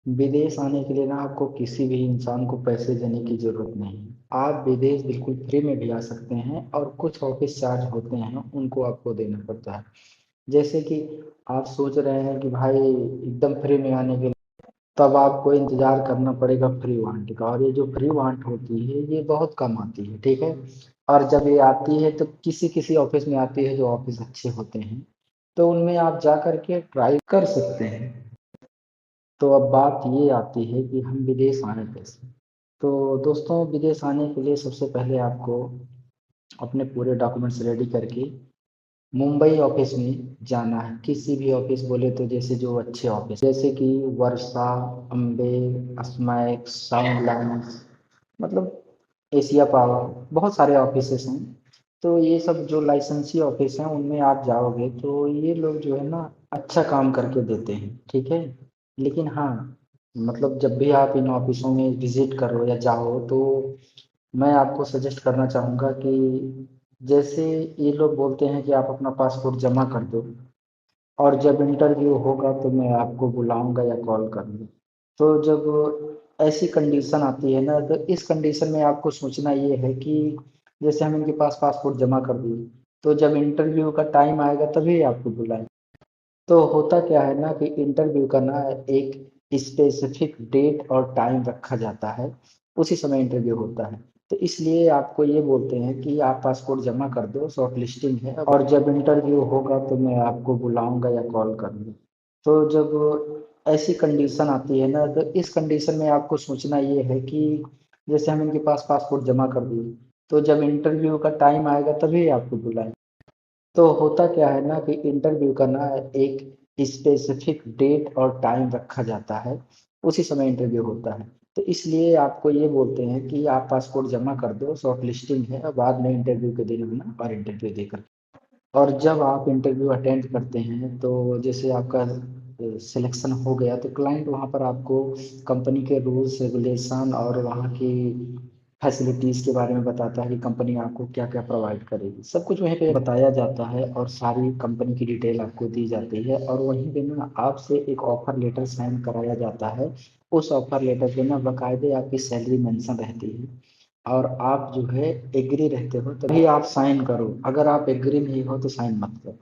विदेश आने के लिए ना आपको किसी भी इंसान को पैसे देने की जरूरत नहीं है। आप विदेश बिल्कुल फ्री में भी आ सकते हैं और कुछ ऑफिस चार्ज होते हैं उनको आपको देना पड़ता है। जैसे कि आप सोच रहे हैं कि भाई एकदम फ्री में आने के लिए, तब आपको इंतजार करना पड़ेगा फ्री वारंट का। और ये जो फ्री वारंट होती है ये बहुत कम आती है, ठीक है। और जब ये आती है तो किसी किसी ऑफिस में आती है जो ऑफिस अच्छे होते हैं, तो उनमें आप जा करके ट्राई कर सकते हैं। तो अब बात ये आती है कि हम विदेश आए कैसे। तो दोस्तों, विदेश आने के लिए सबसे पहले आपको अपने पूरे डॉक्यूमेंट्स रेडी करके मुंबई ऑफिस में जाना है। किसी भी ऑफिस बोले तो जैसे जो अच्छे ऑफिस जैसे कि वर्षा, अम्बे, स्मैक, साउंड लाइन्स, मतलब एशिया पावर, बहुत सारे ऑफिसेस हैं। तो ये सब जो लाइसेंसी ऑफिस हैं उनमें आप जाओगे तो ये लोग जो है ना अच्छा काम करके देते हैं, ठीक है। लेकिन हाँ, मतलब जब भी आप इन ऑफिसों में विजिट करो या जाओ तो मैं आपको सजेस्ट करना चाहूँगा कि जैसे ये लोग बोलते हैं कि आप अपना पासपोर्ट जमा कर दो और जब इंटरव्यू होगा तो मैं आपको बुलाऊंगा या कॉल करूँगा। तो जब ऐसी कंडीशन आती है ना, तो इस कंडीशन में आपको सोचना ये है कि जैसे हम इनके पास पासपोर्ट जमा कर दिए, तो जब इंटरव्यू का टाइम आएगा तभी आपको बुलाएं। तो होता क्या है ना कि इंटरव्यू का ना एक स्पेसिफिक डेट और टाइम रखा जाता है, उसी समय इंटरव्यू होता है। तो इसलिए आपको ये बोलते हैं कि आप पासपोर्ट जमा कर दो, शॉर्ट लिस्टिंग है, और जब इंटरव्यू होगा तो मैं आपको बुलाऊंगा या कॉल करूँगा। तो जब ऐसी कंडीशन आती है ना, तो इस कंडीशन में आपको सोचना ये है कि जैसे हम इनके पास पासपोर्ट जमा कर दिए, तो जब इंटरव्यू का टाइम आएगा तभी आपको बुलाएं। तो होता क्या है ना कि इंटरव्यू का ना एक स्पेसिफिक डेट और टाइम रखा जाता है, उसी समय इंटरव्यू होता है। तो इसलिए आपको ये बोलते हैं कि आप पासपोर्ट जमा कर दो, शॉर्ट लिस्टिंग है, और बाद में इंटरव्यू के दिन आना और इंटरव्यू देकर। और जब आप इंटरव्यू अटेंड करते हैं तो जैसे आपका सिलेक्शन हो गया तो क्लाइंट वहाँ पर आपको कंपनी के रूल्स रेगुलेशन और वहाँ की फैसिलिटीज़ के बारे में बताता है कि कंपनी आपको क्या क्या प्रोवाइड करेगी। सब कुछ वहीं पे बताया जाता है और सारी कंपनी की डिटेल आपको दी जाती है। और वहीं पे ना आपसे एक ऑफर लेटर साइन कराया जाता है। उस ऑफर लेटर पे ना बाकायदे आपकी सैलरी मेंशन रहती है, और आप जो है एग्री रहते हो तभी आप साइन करो। अगर आप एग्री नहीं हो तो साइन मत करो,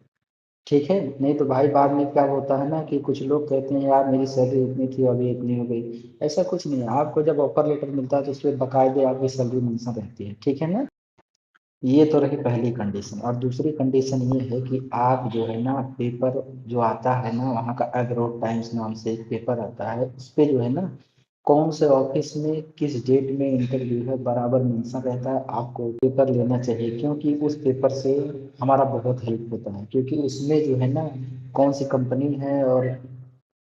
ठीक है। नहीं तो भाई बाद में क्या होता है ना कि कुछ लोग कहते हैं यार मेरी सैलरी इतनी थी अभी इतनी हो गई। ऐसा कुछ नहीं है। आपको जब ऑफर लेटर मिलता है तो उस पर बाकायदे आपकी सैलरी मेंशन रहती है, ठीक है ना। ये तो रही पहली कंडीशन। और दूसरी कंडीशन ये है कि आप जो है ना पेपर जो आता है ना वहाँ का, एग्रो टाइम्स नाम से एक पेपर आता है, उस पे जो है ना कौन से ऑफिस में किस डेट में इंटरव्यू है बराबर मेंशन रहता है। आपको पेपर लेना चाहिए, क्योंकि उस पेपर से हमारा बहुत हेल्प होता है, क्योंकि उसमें जो है ना कौन सी कंपनी है और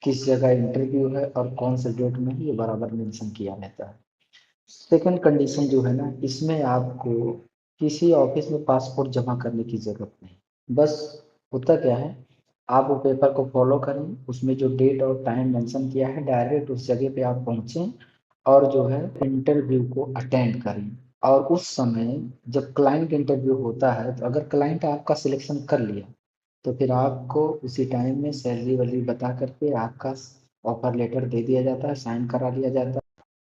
किस जगह इंटरव्यू है और कौन से डेट में है ये बराबर मेंशन किया रहता है। सेकंड कंडीशन जो है ना, इसमें आपको किसी ऑफिस में पासपोर्ट जमा करने की जरूरत नहीं। बस होता क्या है, आप वो पेपर को फॉलो करें, उसमें जो डेट और टाइम मेंशन किया है डायरेक्ट उस जगह पे आप पहुंचें और जो है इंटरव्यू को अटेंड करें। और उस समय जब क्लाइंट इंटरव्यू होता है तो अगर क्लाइंट आपका सिलेक्शन कर लिया तो फिर आपको उसी टाइम में सैलरी वैलरी बता करके आपका ऑफर लेटर दे दिया जाता है, साइन करा लिया जाता है।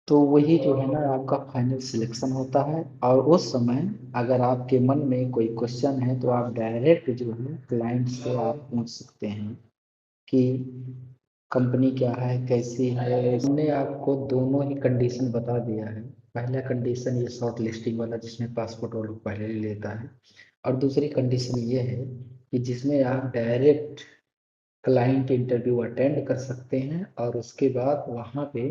तो वही जो है ना आपका फाइनल सिलेक्शन होता है। और उस समय अगर आपके मन में कोई क्वेश्चन है तो आप डायरेक्ट जो है क्लाइंट से आप पूछ सकते हैं कि कंपनी क्या है, कैसी है। हमने आपको दोनों ही कंडीशन बता दिया है। पहला कंडीशन ये शॉर्ट लिस्टिंग वाला जिसमें पासपोर्ट वो लोग पहले ही लेता है, और दूसरी कंडीशन ये है कि जिसमें आप डायरेक्ट क्लाइंट इंटरव्यू अटेंड कर सकते हैं। और उसके बाद वहाँ पे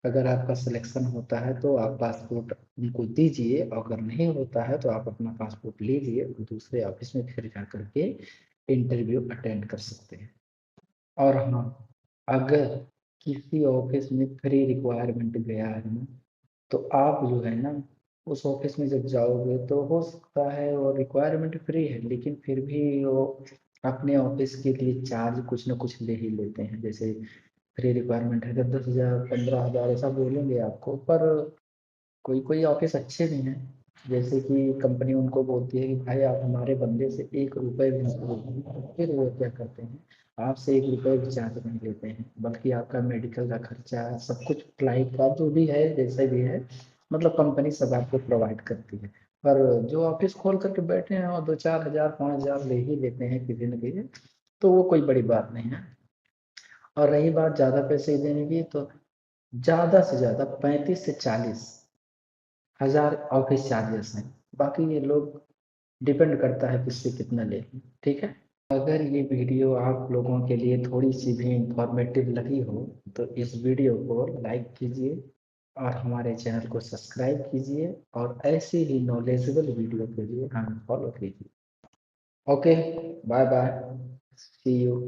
अगर आपका सिलेक्शन होता है तो आप पासपोर्ट उनको दीजिए, और अगर नहीं होता है तो आप अपना पासपोर्ट लीजिए और दूसरे ऑफिस में फिर जा करके इंटरव्यू अटेंड कर सकते हैं। और हाँ, अगर किसी ऑफिस में फ्री रिक्वायरमेंट गया है ना, तो आप जो है ना उस ऑफिस में जब जाओगे तो हो सकता है वो रिक्वायरमेंट फ्री है लेकिन फिर भी वो अपने ऑफिस के लिए चार्ज कुछ ना कुछ ले ही लेते हैं। जैसे फ्री रिक्वायरमेंट है तो 10,000 15,000 ऐसा बोलेंगे आपको, पर कोई कोई ऑफिस अच्छे भी हैं जैसे कि कंपनी उनको बोलती है कि भाई आप हमारे बंदे से 1 रुपए भी मत लीजिए, फिर वो क्या करते हैं, आपसे 1 रुपए भी चार्ज नहीं लेते हैं, बल्कि आपका मेडिकल का खर्चा सब कुछ, फ्लाइट का जो भी है जैसे भी है, मतलब कंपनी सब आपको प्रोवाइड करती है। पर जो ऑफिस खोल करके बैठे हैं और 2-4 हज़ार 5 हज़ार ले ही लेते हैं किसी न किसी, तो वो कोई बड़ी बात नहीं है। और रही बात ज़्यादा पैसे देने की, तो ज़्यादा से ज़्यादा 35 से 40 हज़ार ऑफिस चार्जेस हैं। बाकी ये लोग डिपेंड करता है किससे कितना ले। ठीक है। अगर ये वीडियो आप लोगों के लिए थोड़ी सी भी इंफॉर्मेटिव लगी हो तो इस वीडियो को लाइक कीजिए और हमारे चैनल को सब्सक्राइब कीजिए, और ऐसे ही नॉलेजेबल वीडियो के लिए हमें फॉलो कीजिए। Okay, bye bye, see you.